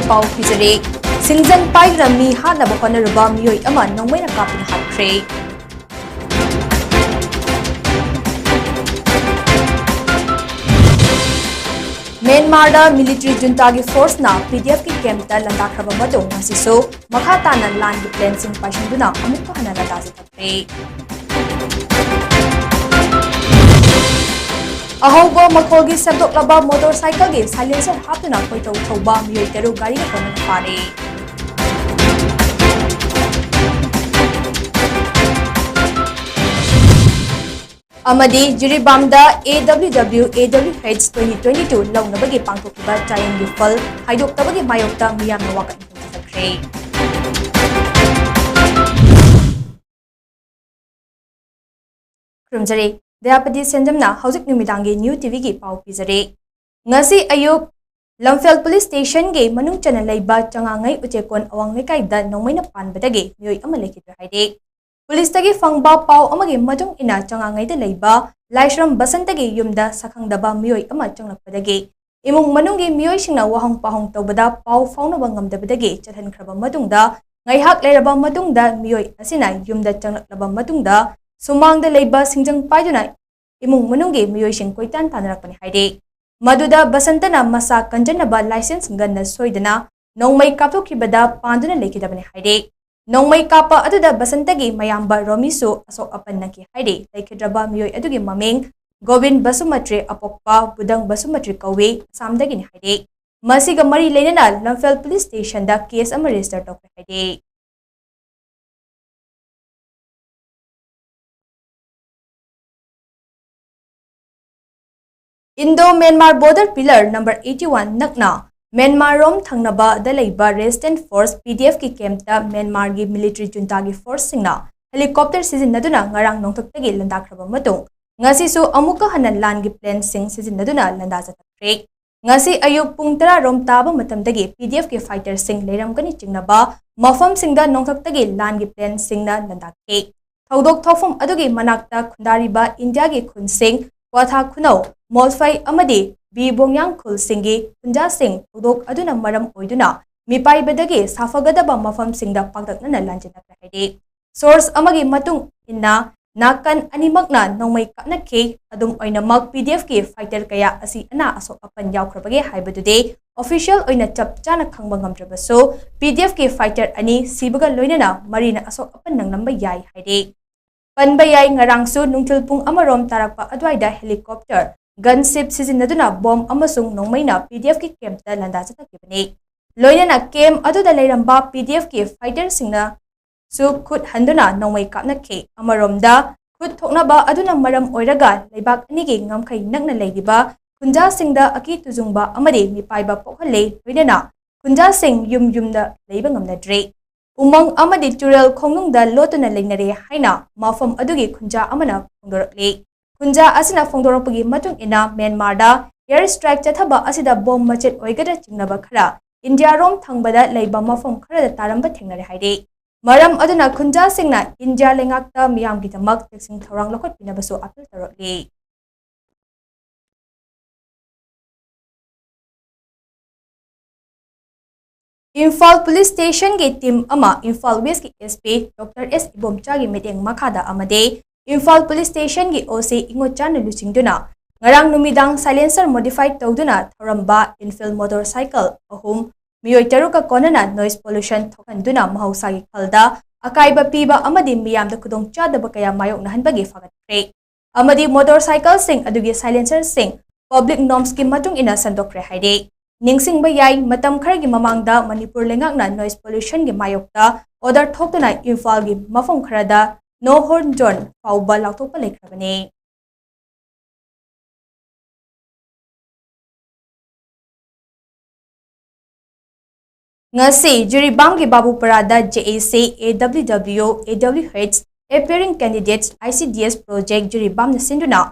पाव पिजरे सिंजन पाइरा मी हाना बखनरुबा मियोय अमा नोंमैना कापिन हाखरे Myanmar da military junta gi force na PDF ki camp ta landa khraba madong asiso makha tana land gi plan sing paisinduna amuk hana la daji thakre ahobo makhogi sabdok laba motorcycle gi silencer hapna koitau thoba miyoi teru gari ko na pare Amadi Jiribamda AWH 2022 launabagi pangthokiba Giant Gifal haidoktabagi mayokta miyamna wakan thakre Krumjare Dayapati Senjamna Haujik Numidangi New TV gi pau pizare ngasi ayuk Lamphel Police Station ge manung chana leiba changangai uchekon awang lekai da nongmaina panbadagi miyoi ama lekidra haide Police tagi fangba pau amagi majung ina changangai da leiba Laishram Basantagi yumda sakhangdaba miyoi ama changlakpadagi imung manunggi miyoi singna wahang pahong tawbada pau faunaba ngamdabadagi chathan khraba matungda ngaihak leiraba matungda miyoi asina yumda changlaklaba matungda sumangda leiba singjang paiduna imung manunggi miyoi sing koitan tanarakpani haide maduda Basantana masa kanjanaba license ganna soidana nongmai kapthokibada panduna lekidabani haide Nongmai kapa aduda Basantagi mayamba Romisu asok apannaki haide laikhidraba miyoi adugi maming Govind Basumatre apokpa budang Basumatre kawe samdagi ni haide masiga mari leinana Lamphel Police Station da case ama register tokre haide Indo-Myanmar border pillar number 81 nakna Myanmar rom thangnaba dalaiba resistant force PDF ki camp Myanmar gi military junta gi force singna helicopter sijinnaduna ngarang nongthoktagi landakhraba matung ngasi su amuka hanan lan gi plan sing sijinnaduna landa jatakre ngasi ayuk pung 10 rom taba matamdagi PDF ki fighter sing leiramgani chingnaba mafam singda nongthoktagi lan gi plan singna landakhe thodok thofum adugi manakta khundariba India gi khun sing Watha khunau Molfai amadi B Bongyang Khul Singi Punja Singh Udok Aduna Maram Oiduna Mipai Badagi Safagadaba Mafam Singda Pagdakna Lanjina Haide Source Amagi Matung Inna Nakan Animakna Nongmai Kanake Adum Oinamak PDF ki fighter kaya asi ana asok apan yaukrabage haibadude official oina chap chana khangba ngamtrabaso PDF ki fighter ani sibaga loinana marina asok apan nangnamba yai haide Panba yai ngarangsu nungthilpung amarom tarakpa adwaida helicopter gunship sijinnaduna bomb amasung nongmaina PDF ki camp ta landa chatakibani loinana camp aduda leiramba PDF ki fighter singna su khut handuna nongmai kapnakhe amaromda khut thoknaba aduna maram oiraga leibak anigi ngamkhai nakna leidiba khunja singda aki tujungba amadi mipaiba pokhalle loinana khunja sing yumda leiba ngamnadre Umang amadi tural khongnungda lotuna lengnare haina mafam adugi khunja amana phongdorakle Khunja asina phongdorakpagi matung ina Myanmar da air strike chathaba asida bomb machet oigada chingnaba khara India rom thangbada leiba mafam khara da taramba thengnare haide maram aduna khunja singna India lengakta miyam gi tamak teksing thorang lokot pinabaso apil tarakle Imphal Police Station ki team ama Imphal West ki SP Dr. S. Ibomcha gi meeting makhada amade Imphal Police Station ki OC Ingochan Luchingduna ngarang numidang silencer modified tawduna thoramba infill motorcycle ahum miyoi taruka konana noise pollution thokanduna mahausa gi khalda akaiba piba amadi miyamda khudong chadaba kaya mayok nahanbagi fagatkre amadi motorcycle sing adugi silencer sing public norms ki matung ina sandokre haide Ningsing bayay matam kharagi mamangda Manipur lengakna noise pollution gi mayokta order thokduna Imphal gi mafam kharada no horn zone fauba lautokpa lekhrabani ngasi Jiribam gi babu parada JAC AWW AWH appearing candidates ICDS project Jiribam na sinduna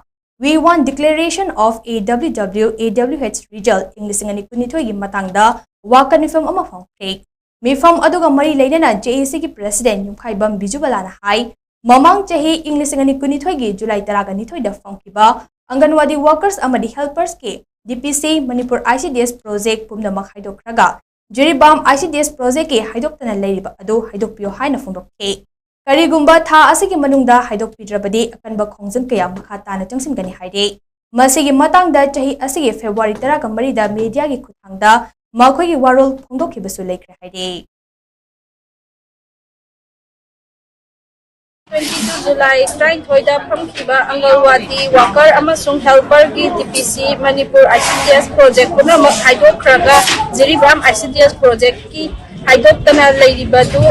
We want declaration of AWW AWH result Englishingani kunithoi gi matangda wakan mifam ama phongkhe mifam aduga mari leinana JAC ki president Yumkhaibam Bijubalana hai mamang chahi Englishingani kunithoi gi July 12 da phongkiba Anganwadi workers amadi helpers ke DPC Manipur ICDS project pumna makhaidokraga Jiribam ICDS project ki haidoktan leiriba adu haidokpio haina phongdokhe karigumba tha asigi manungda haidokpidrabadi akanba khongjang kaya makha tana changsimgani haide masigi matangda chahi asigi February 13 da media gi khuthangda makhoi gi warol phongdokhibasu leikre haide 22 July strike thoida phamkiba Angalwadi worker amasung helper gi TPC Manipur ICDS project puna haidok khraga Jiribam ICDS project ki haidok tana leiribadu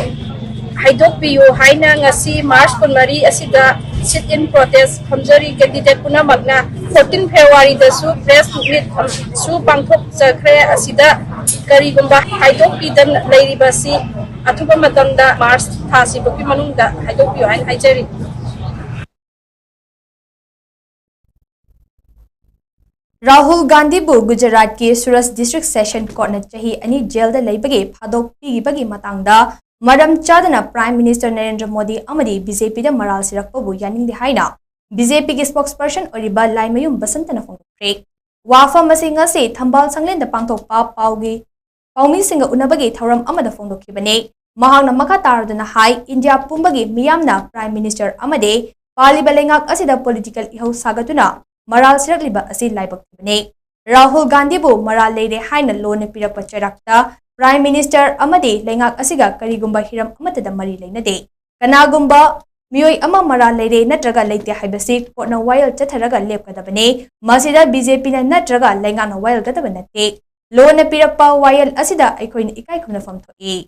haidok piyu haina ngasi March 1 asida sit in protest hamjari candidate puna magna 14 February da su press meet su pangthok chakre asida karigumba haidok pidan leiribasi Atuba matamda Mars thasi boki manungda haidokpiyo hain haijari Rahul Gandhi bu Gujarat ki Surat District Session Court na chahi ani jail da leibagi phadok pigibagi matangda maram chadana Prime Minister Narendra Modi amadi BJP da maral sirakpa bu yaning di haina BJP ki spokesperson oriba Laimayum Basantana phongkre wafa masinga se thambal sanglen da pangthokpa paugi paumi singa unabagi thoram amada phongdokhibane mahangna makha taraduna hai India pumbagi miyamna Prime Minister amade paliba lengak asida political ihau sagatuna maral sirakliba asi laibakbane Rahul Gandhi bu maral leire haina lone pirakpa charakta Prime Minister amade lengak asiga karigumba hiram amatada mari leinade kanagumba miyoi ama maral leire natraga leite haibasi kotna wayal chatharaga lepkadabane masida BJP na natraga lengana wayal gadabanate lone pirakpa wayal asida aikoina ikai khumna famthoi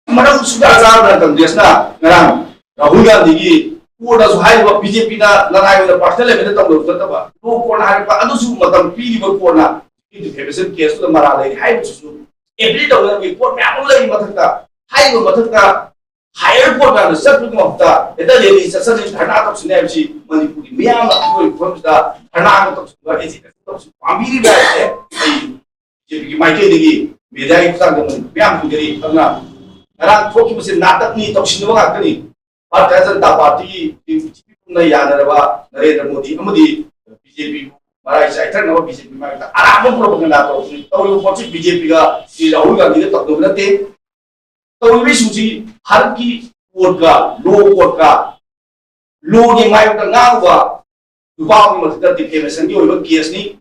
Madam sudah azam datang desna ngarang Rahul Gandhi ki udah suhai wa BJP na lanai na partai level datang dulu tetap ba lo kona hari pa adu su matam pili ba kona itu hebesen case tu mara lagi hai su every time we port me amu lagi mathka hai go mathka higher port na sab tu mafta eta leli sasa ni dhana tak sine absi Manipuri miyam la ko from da dhana tak su ba esi tak su amiri ba hai BJP ki maike degi media ki kusang miyam tu jadi karena Karena fokus mesin natak ni tok sini bang agni, Partai Janata Parti BJP pun na yana raba Narendra Modi, amudi BJP marai saya terang nama BJP marai ta arah pun propaganda tau, tau yang posisi BJP ga si Rahul Gandhi ke tok dua nanti, tau lebih suci hargi vote ka, lo ni mai udah ngawa, dua orang masih di PMS ni orang kias ni.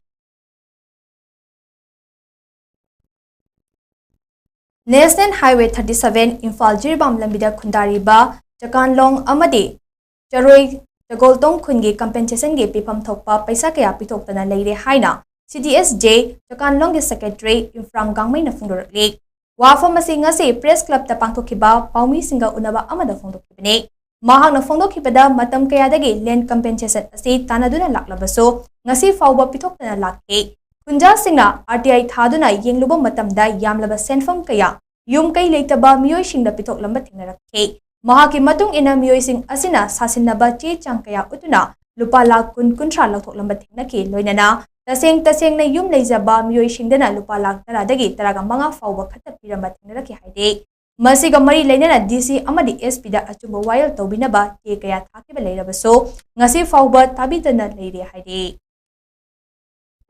National Highway 37 Imphal Jiribam Lambida Khundariba Chakanlong amadi Charoi Chagoltong Khungi compensation ge pipam thokpa paisa kaya pithokna leire haina CDSJ Chakanlong ge secretary Infram Gangmai na phungdorle wafa masinga se press club ta pangthokiba paumi singa unaba amada phongdokhibane mahang na phongdokhibada matam kaya dagi land compensation ase tanaduna laklabaso ngasi fawba pithokna lakhe Kunja Singna RTI Thaduna Yengluba Matamda Yamlaba Senfam Kaya Yum Kai Leitaba Miyoi Shingda Pitok Lamba Thingnarakhe Mahaki Matung Ina Miyoi Sing Asina Sasinaba Che Changkaya Utuna Lupa La Kun Kuntra Lautok Lamba Thingnaki Loinana Taseng na Yum Leizaba Miyoi Shingdana Lupa La Taradagi Taraga Manga Fawba Khata Piramba Thingnaraki Haide Masiga Mari Leinana DC Amadi SP da Achumba Wayal Tobinaba Che Kaya Thakiba Leirabaso Ngasi Fawba Tabitana Leire Haide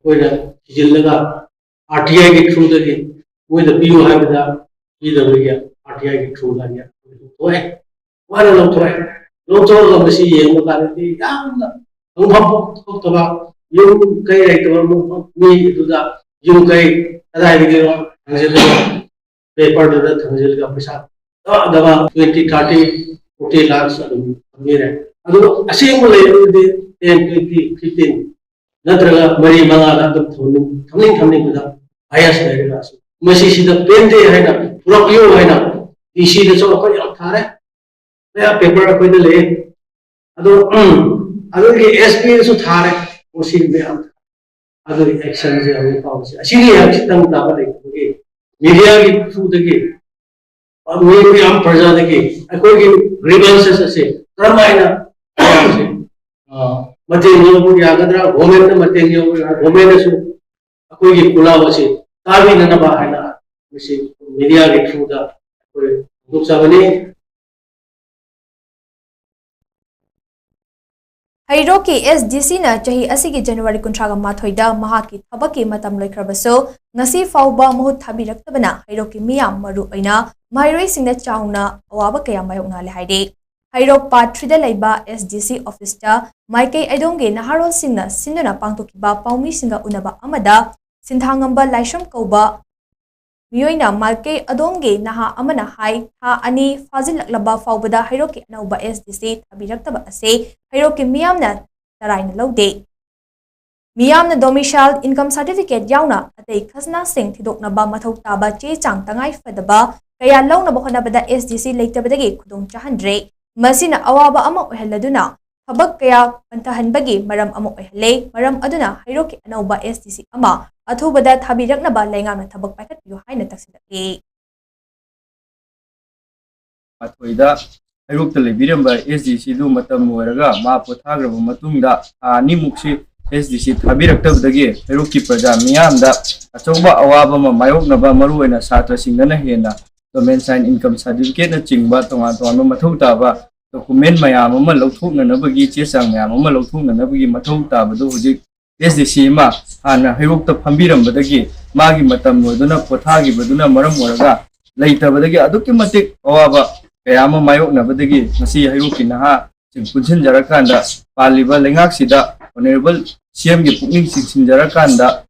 Jillaga RTI के through दे वो the PO है बता ये the गया RTI के through दा गया तो है वाला लोग तो का बसी ये मका दे याम हम तो बा यूं कई रहे तो मी दुदा यूं कई अदाय के पेपर दे थंजिल का पैसा दवा 20 30 40 लाख मेरे ಅದು ಅಸೆಂಬಲ್ ಇದೆ 10 20 15 नत्रगा मरी मंगाला तब थमनिंग बदा आयास लेगा मसी सिदा पेंदे है ना पूरा पियो है ना इसी दे चो को याम थारे मैं पेपर को दे ले अदो के एसपी सु थारे ओसी में हम अदो एक्शन से हम पाव से असीली है चितम दाबा दे के मीडिया की थ्रू दे के और वे हम प्रजा दे के कोई की ग्रीवेंसेस से करमाइना Mateng yobu yagadra government mateng yobu government su akoi ki kula wase tabi nana ba haina misi media ke through da koi duksa bani Hairoki SDC na chahi asigi January 23 da mahaki thabaki matam loikhrabaso ngasi fauba muhut thabiraktabana Hairoki miyam maru aina mairoi singna chauna awaba kaya mayokna le haide Hairok part 3 da laiba SDC office ta maikai aidongge naharol singna sinduna pangtokiba paumi singa unaba amada sinthangamba laisham kauba Miyoina Malke Adonge Naha Amana Hai Ha Ani Fazil Laba Faubada Hairoki Anauba SDC Tabiraktaba Ase Hairoki Miyamna Taraina Lode Miyamna Domicile Income Certificate Yauna Atei Khasna Singh Thidoknaba Mathau Taba Che Chang Tangai Fadaba Kaya Launaba Honabada SDC Leitabadagi Khudong Chahandre Masina Awaba Ama Oheladuna Habak Kaya Pantahanbagi Maram Ama Ohele Maram Aduna Hairoki Anauba SDC Ama Athubada Thabiraknaba Laingamna Thabak Paikat Piyo Haina Taksilaki Athoida Hairokta Lebiramba SDC du matam moiraga ma pothagraba matungda animuksi SDC thabiraktabdagi Hairoki praja miyamda achauba awaba ma mayoknaba maruoina satra singana hena domain sign income certificate na chingba tongan tongan mathau taba document mayam ama lauthoknanabagi chesang mayam ama lauthoknanabagi mathau tabadu hujik SDC ma hana Hairokta phambirambadagi magi matam moduna pothagibaduna maram moraga leitabadagi aduki matik awaba Kayama mayok na badagi masi Hairoki naha singpunsin jarakanda paliba lengak sida honorable CM gi pukning singsin jarakanda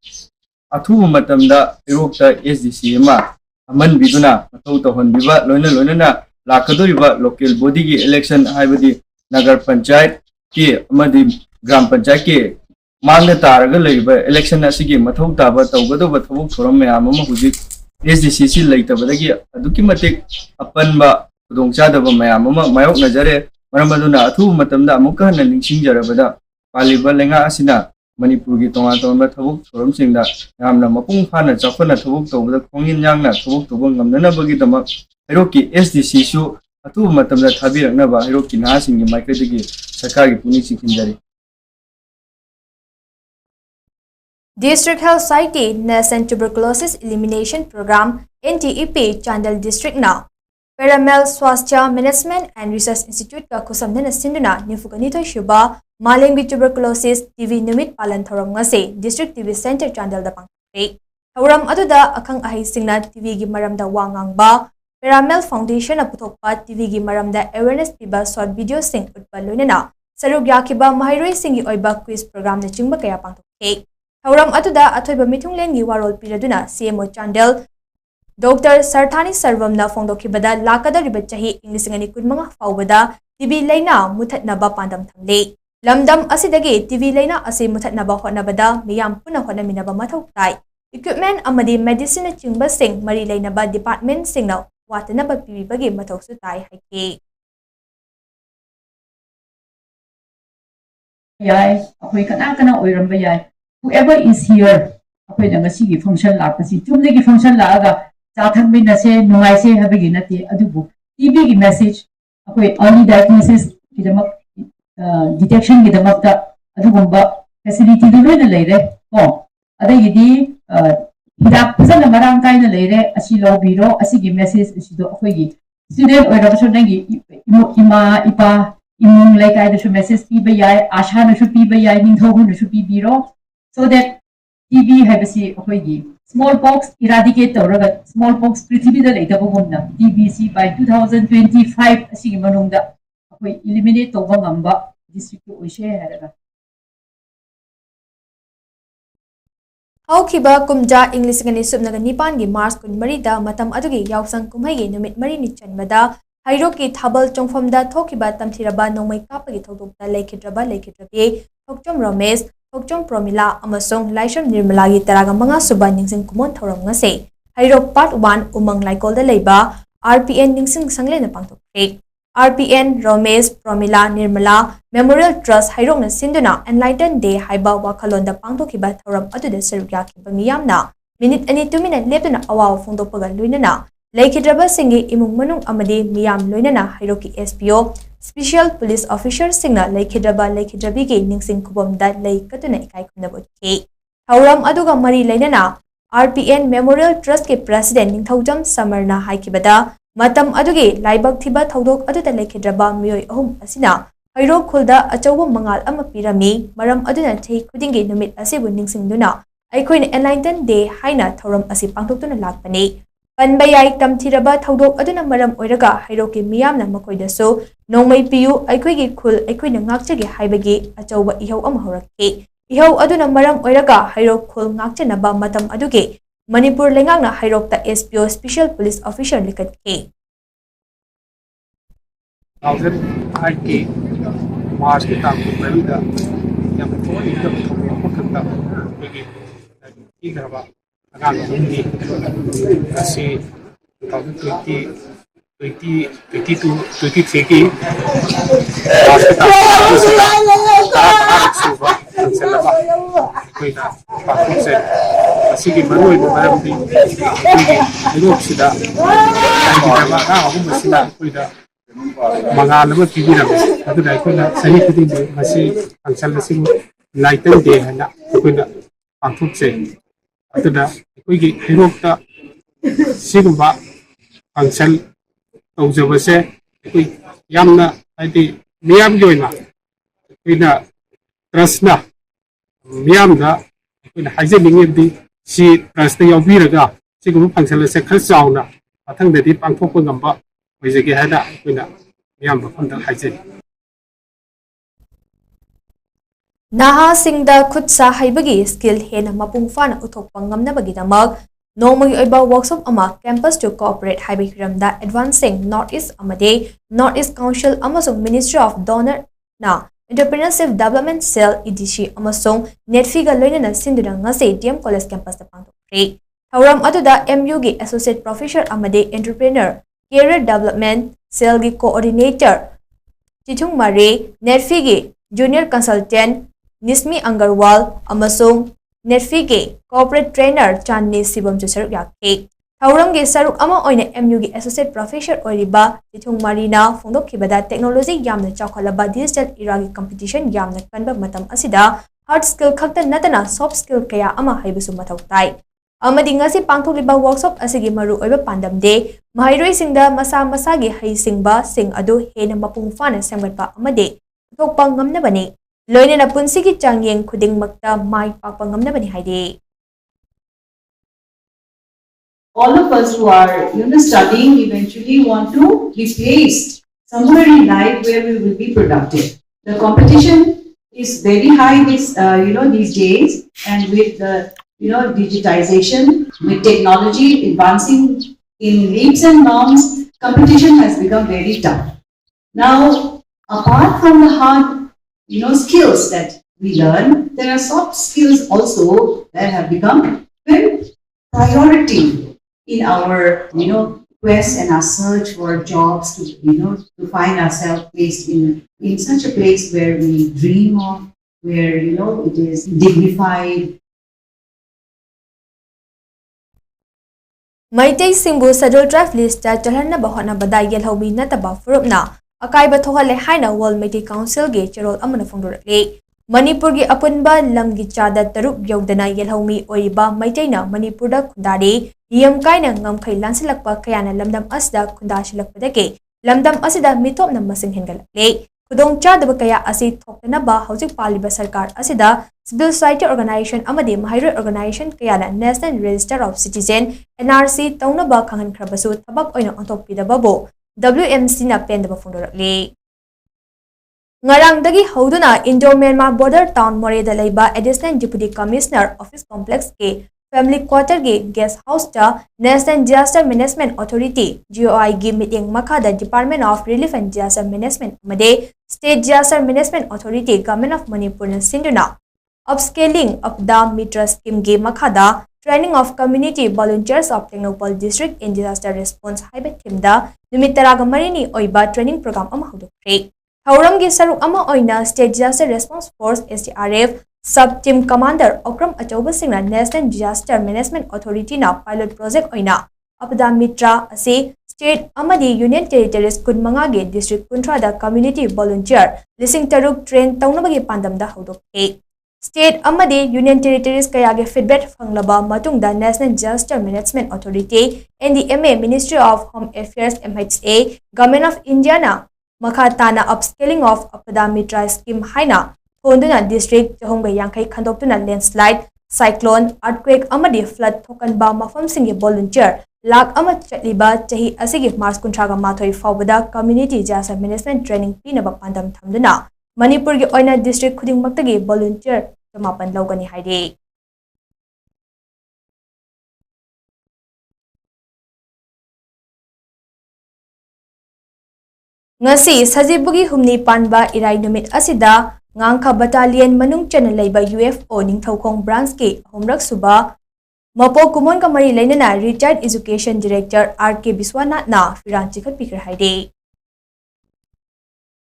athuba matamda Hairokta SDC ma aman biduna mathau tahon biba loina na lakadoriba local body gi election haibadi nagar panchayat ki amadi gram panchayat ki mangda taraga leiba election asigi mathau taba tawgadoba thabuk thoram mayam ama hujik SDC si leitabadagi aduki matik apanba Dongchadaba mayam ama mayok najare maramaduna athu matamda amuka hana ningsingjarabada paliba lenga asina Manipuri gi tonga tonga thabuk thoram singda yamna mapung phana chafana thabuk tawbada khongin yangna thabuk tawba ngamnana bagi dama Hairoki SDC su athu matamda thabiraknaba Hairoki naha singi maikadagi sarkar gi puni singhinjari District Health Society Nascent Tuberculosis Elimination Program NTEP Chandal District na Paramel Swasthya Management and Research Institute ka kusamna sinduna nifuganito shuba Malengi Tuberculosis TV Numit Palan Thoram ngase District TV Center Chandal da pangre Thoram aduda akang ahi singna TV gi maramda wangangba Paramel Foundation na puthokpa TV gi maramda awareness piba short video sing utpa loinana sarugya kiba mahairoi singi oiba quiz program na chingba kaya pangthokhe Thoram aduda athoiba mithunglen gi warol piraduna CMO Chandal Dr. Sarthani Sarvamna Fongdokibada Lakada Ribachahi Inglisingani Kudmanga Faubada TV Laina Muthatnaba Pandam Thamle Lamdam Asidagi TV Laina Asi Muthatnaba Hotnabada Miyam Puna Hotnaminaba Mathau Tai Equipment Amadi Medicine Chingba Sing Mari Lainaba Department Singna Watanaba Pibagi Mathau Su Tai Haike Yai Akoi Kana Oiramba Yai whoever is here Akoi Nangasi function Lapasi Tumlegi function Laga Chathang bin nase nungai se habigi nati adubu TB ki message akoi early diagnosis kidamak detection kidamak ta adugumba facility du loina leire ko adagidi hidak phasana marang kaina leire asi lo biro asi gi message asi do akoi gi student oira so nangi ima ipa imung lai kai do message pi ba yai asha na shu pi ba yai ning thogu na shu pi biro so that TB habasi akoi gi smallpox eradicate tawraga smallpox prithibida leitaba gumna TBC by 2025 asigi manungda akoi eliminate tawba ngamba district oise haraga Haukiba kumja English ngani subnaga nipan gi Mars kun marida matam adugi yausang kumhai gi numit mari ni chanbada Hairoki thabal chongfamda thokiba tamthiraba nongmai kapagi thodokta lekhidrabi Thokchom Ramesh Thokchom Promila amasong Laisham Nirmalagi taraga manga suba ningsing kumon thoram ngase Hairok part 1 umang laikol da leiba RPN ningsing sangle na pangthokre RPN Ramesh Promila Nirmala Memorial Trust Hairok na sinduna Enlightened Day haiba wakhalon da pangthokiba thoram atude sarugya kiba miyamna minute ani 2 minute leptuna awaw phongdokpaga luinana Laikhidraba singi imung manung amadi miyam loinana Hairoki SPO Special Police Officer singna Laikhidraba Laikhidrabigi ningsing kubamda laikatuna ikai kunabotke Thauram aduga mari lainana RPN Memorial Trust ke President Ningthaujam Samarna haikibada matam adugi laibak thiba thodok aduda Laikhidraba miyoi ahum asina hairo khulda achauba mangal ama pirami maram aduna thei khudingi numit asibu ningsingduna aikhoina enlighten day haina thoram asi pangthoktuna lakpani panbayai tamthiraba thodok aduna maram oiraga hairoki miyamna makoidasu nongmai piyu aikhoigi khul aikhoina ngakchage haibagi achauba ihau ama horakki ihau aduna maram oiraga hairo khul ngakchanaba matam aduge Manipur lengangna hairokta SPO Special Police Officer likatki 2008 की मार्च के ताम Parida yang betul itu aku tentang bagi tiga apa agak ini masih 2023 की मार्च के ताम कोई ना पाकुल से masih di mana itu barang di itu sudah yang kita makan aku masih nak kita mangal nama TV nama itu dah ikut nak seni kita masih angsa masih lighten day hanya ikut nak pangtuk se itu dah ikut hero ta sigma angsa tahu jawab se ikut yang na itu miam join na ikut nak trust na miam na ikut nak haji lingit di si trust yang biraga sigma angsa se kerja na atang dari pangtuk pun nampak Wajib ada, kita yang berpandang haji. Naha singda khutsa haibagi skill hena mapung fana uthok pangam na bagi damak nongmagi oiba workshop ama campus to cooperate haibai hiramda advancing Northeast amade Northeast Council amasung Ministry of Donor na Entrepreneurship Development Cell EDC amasung netfiga loinana sinduna ngase DM College campus ta pangthokre thauram aduda MU gi associate professor amade entrepreneur Career Development Cell gi Coordinator Chichung Mare Netfi gi Junior Consultant Nismi Angarwal amasung Netfi gi Corporate Trainer Channi Sibam Chusar yakhe Thauram gi saruk ama oina MU gi Associate Professor oiriba Chichung Marina phongdokhibada technology yamna chawkhalaba digital era gi competition yamna kanba matam asida hard skill khakta natana soft skill kaya ama haibusu mathau tai amadi ngasi pangtholiba workshop asigi maru oiba pandam de mahairoi singda masa masagi hai singba sing adu hena mapung fana semgatpa amade thokpa ngamna bani loina na punsi gi changyeng khuding makta mai pakpa ngamna bani haide all of us who are studying eventually want to be placed somewhere in life where we will be productive. The competition is very high these days, and with the digitization, with technology advancing in leaps and bounds, competition has become very tough. Now, apart from the hard, skills that we learn, there are soft skills also that have become very priority in our, quest and our search for jobs to find ourselves placed in such a place where we dream of, where, it is dignified. Maitai Singbu Sadul Drive List Chalhana Bahana Badai Yelhobi Nataba Furupna, Akaiba Tohale Haina World Metis Council Gate Cherol Amana Fondore. Manipurgi Apunba Lamgi Chada Tarup Yogdana Yelhomi Oiba Maitaina Manipurda Kundari, Yam Kaina Ngamkai Lansilakpa Kayana Lamdam Asda Kundashilakpadake, Lamdam Asida Mitop Namasing Hingalake. Kudong Chada Bakaya Asi Tokanaba Housing Paliba Sarkar Asida, Civil Society Organization Amadi Mahiro Organization Kayana National Register of Citizen NRC Taunaba Kangan Krabasu Tabak Oina Ontop Pida Babo WMC na Pendaba Fundorale. Ngarang dagi hauduna Indo-Myanmar Border Town Moreda Laiba Additional Deputy Commissioner Office Complex ke Family Quarter ge Guest House ta National Disaster Management Authority GOI gi meeting makada Department of Relief and Disaster Management amade State Disaster Management Authority Government of Manipur na sinduna upscaling of the Mitra scheme ge makada training of community volunteers of Tengnoupal District in disaster response haiba thimda numit taraga marini oiba training program ama hudukre Hauram gi saruk ama oina State Disaster Response Force SDRF Sub Team Commander Okram Achauba Singna National Disaster Management Authority na pilot project oina Apada Mitra ase State amadi Union Territories kunmanga ge District Kuntra da community volunteer lising taruk train taunabagi pandamda haudokhe State amadi Union Territories kaya ge feedback fanglaba matungda National Disaster Management Authority NDMA Ministry of Home Affairs MHA Government of India na makha tana upscaling of Apada Mitra scheme haina thonduna district Chahongba Yankai khandoktuna landslide cyclone earthquake amadi flood thokan ba mafam singi volunteer lak ama chatliba chahi asigi Mars kuntraga mathoi fawbada community disaster management training pinaba pandam thamduna Manipur gi oina district khuding maktagi volunteer jamapan lawgani haide ngasi sajibugi humni panba irai numit asida ngangkha battalion manung chana leiba UFO ningthaukhong branch ki homrak suba Mapo Kumon Kamari Lainana retired education director RK Biswanath na Firan Chikhat Pikir Haide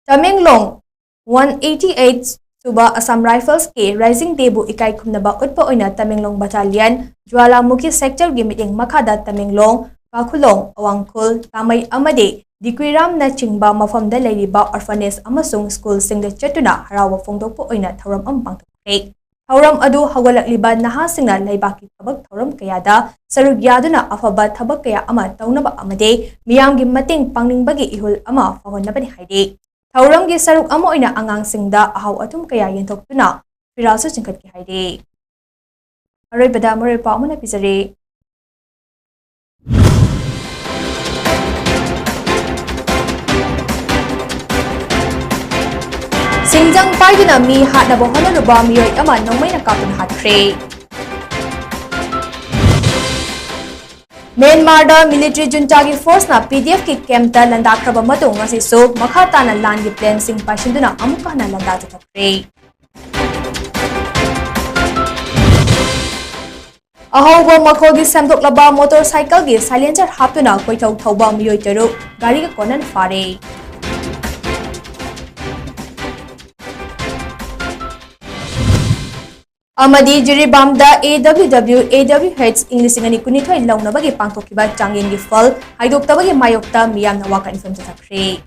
Tamenglong 188 Suba Assam Rifles ke Rising Debu Ikai Khumnaba Utpa Oina Tamenglong Battalion Jwalamukhi sector gi meeting Makhada Tamenglong Pakhulong Awangkhul Tamai Amade Dikwiram na chingba mafamda leiriba orphanage amasung school singda chatuna harawa fongdokpo oina thoram am pangthokre Thauram adu hawalakliba nahasingna laibaki thabak thauram kayada saruk yaduna afaba thabak kaya ama taunaba amade miyamgi mating pangningbagi ihul ama fahonnabani haide Thauram gi saruk ama oina angangsingda ahaw atum kaya yentoktuna firasu chingkhatki haide Aroibada morepa amuna pisare Senjam paiduna mi hatnaba honaruba miyoi ama nongmaina kapun hatre Myanmar da military junta gi force na PDF ki camp ta landakraba matung ngasi so makha tana land gi plan sing pasinduna amuka na landa jathakre Ahobo makhogi samdoklaba motorcycle gi silencer haptuna koithau thauba miyoi taru gari ga konan fare Amadi Jiribamda AWH English ngani kunithoi launabagi pangthokiba changengi fal haidoktabagi mayokta miyamna waka infam jathakre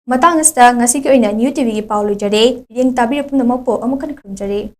Matang asta ngasi ki oina New TV gi Paulo Jare yeng tabir pumnamakpo amukan khumjare